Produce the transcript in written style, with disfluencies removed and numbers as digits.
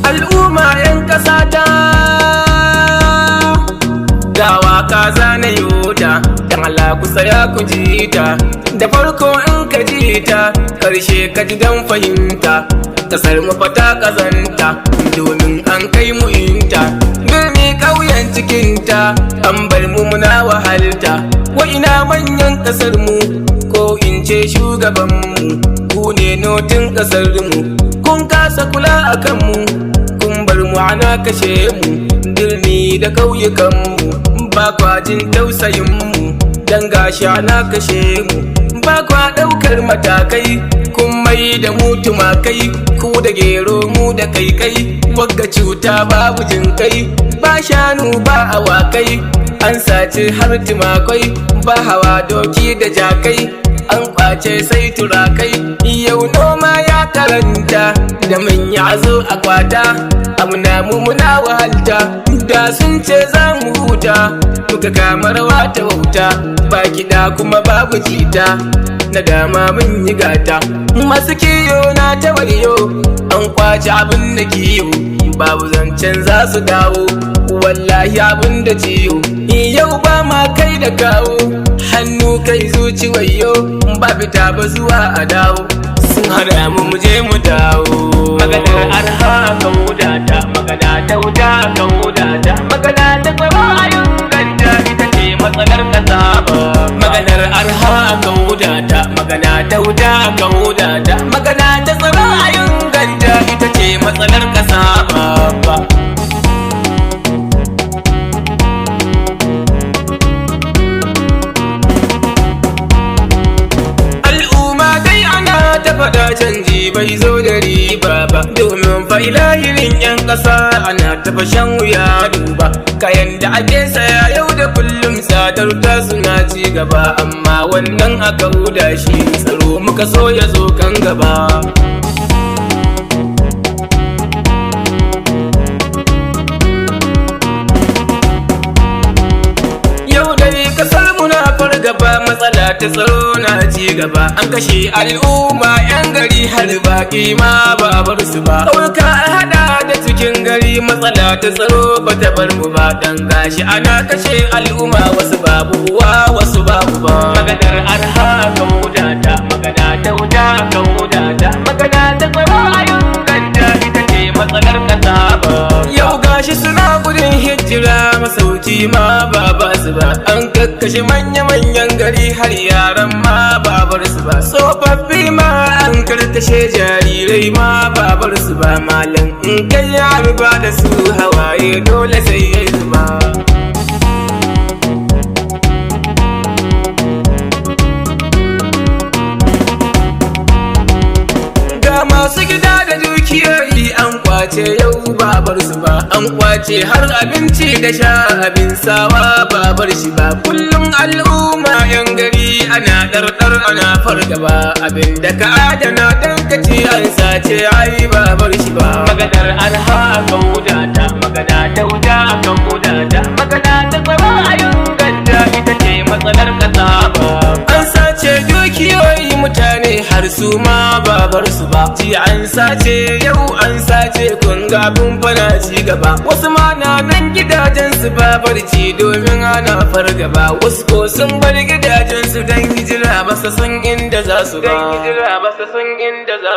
Al'umma 'yan ƙasa ta gawa ka zana yoda, dan Allah ku tsaya ku ji ta. Da farko in ka ji ta, karshe ka ji dan fahimta. Kasar mu fata kazanta, domin an kai mu inta. Birni ƙauyen cikinta, an bar mu muna wahalta. Wa ina manyan kasar mu, ko in ce shugaban mu, ku ne notin kasar mu. Kun kasa kula akan mu, kun bar mu ana kashe mu. Birni da ƙauyukan mu, ba kwa jin tausayin mu, dan gashi ana kashe mu. Ba kwa ɗaukar matakai, kun mai da mu tumakai. Ku da gero mu da kaikai, wagga cuta babu jin kai. Ba shanu ba awakai, an sace har tumakai. Ba hawa doki da jakai, an kwace sai turakai. Yau noma ya karanta, da mun ya zo a kwata. Amuna mu muna wahalta, da sun ce za mu huta. Muka kama rawa ta wauta, ba kiɗa kuma babu jita. Na dama mun yi gata, masu kiyo na ta wariyo. An kwace abin da kiyo, babu zancen za su dawo. Wallahi abin da ciyo, yau ba ma kai da kawo. Hannu kai zuci wayo, ba fita ba zuwa a dawo. Sun hana mu muje mu dawo. Maganar arha kan wudata, magana ta wuta kan wudata. Magana ta tsaro a yunganta, ita ce matsalar kasa ba. Maganar arha kan wudata, magana ta wuta kan wudata. Magana ta tsaro a yunganta, ita ce matsalar kasa ba. Faɗa canji bai zo da riba ba, domin fa ilahirin 'yan ƙasa ana tafa shan wuya duba. Kayan da ake saya yau da kullum tsadar ta suna ci gaba, amma wannan aka huda shi tsaro muka so ya zo kan gaba. Yau dai ƙasar muna fargaba, matsala ta tsaro na ci gaba. An kashe al'umma 'yan gari har baƙi ma ba bar su ba. Ƙauyuka a hada da cikin gari, matsala ta tsaro ba ta bar mu ba. Dan gashi ana kashe al'umma, wasu babu uwa wasu babu ba. Maganar arha kan wudata, magana ta wuta kan wudata. Magana ta tsaro a yunganta, ita ce matsalar kasa ba. Yau gashi suna gudun hijira, masauki ma ba su ba. An kakkashe manya-manyan gari, har yaran ma ba bar su ba. Tsofaffi ma an karkashe, jarirai ma ba bar su ba. Malam in kai ya ba da su, hawaye dole sai ya zuba. Ga masu gida da dukiyoyi an kwace yau ba bar su ba. An kwace har abinci da sha, abin sawa ba bar shi ba. Kullum al'umma 'yan gari ana ɗarɗar ana fargaba. Abin da ka adana dan ka ci an sace ai ba bar shi ba. Maganar arha kan wudata, magana ta wuta kan wudata. Magana ta tsaro a yunganta, ita ce matsalar kasa ba. An sace dukiyoyi mutane har su ma ba bar su ba. Ji an sace yau an sace, kun ga abin fana ci gaba. Wasu ma na nan gidajen su ba barci, domin ana fargaba. Wasu ko sun bar gidajen su dan hijira, ba su san inda za su ba.